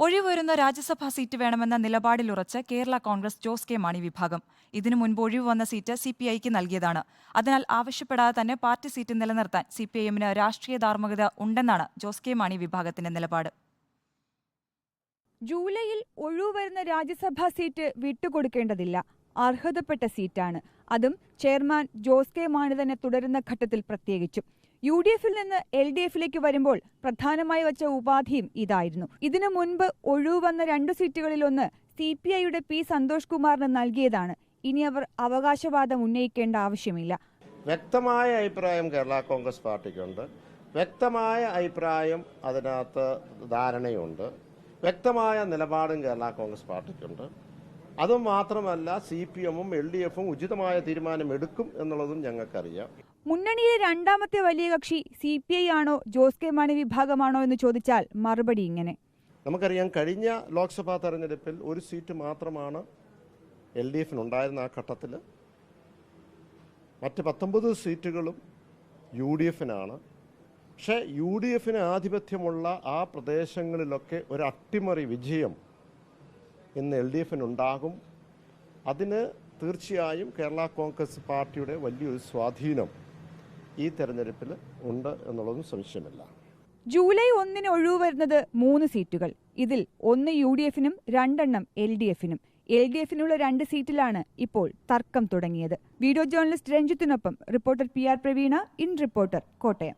ഒഴിവരുന്ന രാജ്യസഭാ seat വേണമെന്ന നിലപാടിലുറച്ച് Kerala Congress Jose K Mani വിഭാഗം. ഇതിനു മുൻപ് ഒഴിവ് വന്ന സീറ്റ് സിപിഐക്ക് നൽകിയതാണ്. അതിനാൽ ആവശ്യപ്പെടാതെ തന്നെ പാർട്ടി സീറ്റ് നിലനിർത്താൻ സിപിഐഎമ്മിന് രാഷ്ട്രീയ ധാർമ്മികത ഉണ്ടെന്നാണ് ജോസ് കെ മാണി വിഭാഗത്തിന്റെ നിലപാട്. ജൂലൈയിൽ ഒഴിവുവരുന്ന രാജ്യസഭാ സീറ്റ് വിട്ടുകൊടുക്കേണ്ടതില്ല. അർഹതപ്പെട്ട സീറ്റാണ്. അതും ചെയർമാൻ ജോസ് കെ മാണി തന്നെ തുടരുന്ന ഘട്ടത്തിൽ പ്രത്യേകിച്ചും. UDF-ൽ നിന്ന് LDF-ലേക്ക് വരുമ്പോൾ പ്രധാനമായി വച്ച ഉപാധിയും ഇതായിരുന്നു. ഇതിനു മുൻപ് ഒഴിവ് വന്ന 2 സീറ്റുകളിലൊന്ന് CPI-യുടെ P. സന്തോഷ് കുമാറിന് നൽകിയതാണ്. ഇനി അവർ അവകാശവാദം ഉന്നയിക്കേണ്ട ആവശ്യമില്ല. വ്യക്തമായ അഭിപ്രായം കേരള കോൺഗ്രസ് പാർട്ടിക്കുണ്ട്. വ്യക്തമായ അഭിപ്രായം അതിനകത്ത് ധാരണയുണ്ട്. വ്യക്തമായ നിലപാടും കേരള കോൺഗ്രസ് പാർട്ടിക്കുണ്ട്. അതുമാത്രമല്ല CPM-ഉം LDF-ഉം ഉചിതമായ തീരുമാനമെടുക്കും എന്നുള്ളതും ഞങ്ങൾക്കറിയാം. മുന്നണിയിലെ രണ്ടാമത്തെ വലിയ കക്ഷി CPI ആണോ ജോസ് കെ മാണി വിഭാഗമാണോ എന്ന് ചോദിച്ചാൽ മറുപടി ഇങ്ങനെ. നമുക്കറിയാം, കഴിഞ്ഞ ലോക്സഭാ തെരഞ്ഞെടുപ്പിൽ ഒരു സീറ്റ് മാത്രമാണ് LDF-നുണ്ടായിരുന്ന ആ ഘട്ടത്തിൽ. മറ്റ് 19 സീറ്റുകളും UDF-നാണ്. പക്ഷേ UDF-ന് ആധിപത്യമുള്ള ആ പ്രദേശങ്ങളിലൊക്കെ ഒരു അട്ടിമറി വിജയം ഇന്ന് LDF-നുണ്ടാകും. അതിന് തീർച്ചയായും കേരള കോൺഗ്രസ് പാർട്ടിയുടെ വലിയൊരു സ്വാധീനം ഈ തെരഞ്ഞെടുപ്പിൽ ഉണ്ട് എന്നുള്ളതും സംശയമില്ല. ജൂലൈ 1-ന് ഒഴിവ് വരുന്നത് 3 സീറ്റുകൾ. ഇതിൽ 1 UDF-നും 2 LDF-നും. LDF-നുള്ള 2 സീറ്റിലാണ് ഇപ്പോൾ തർക്കം തുടങ്ങിയത്. വീഡിയോ ജേർണലിസ്റ്റ് രഞ്ജിത്തിനൊപ്പം reporter PR Praveena, in reporter, Kottayam.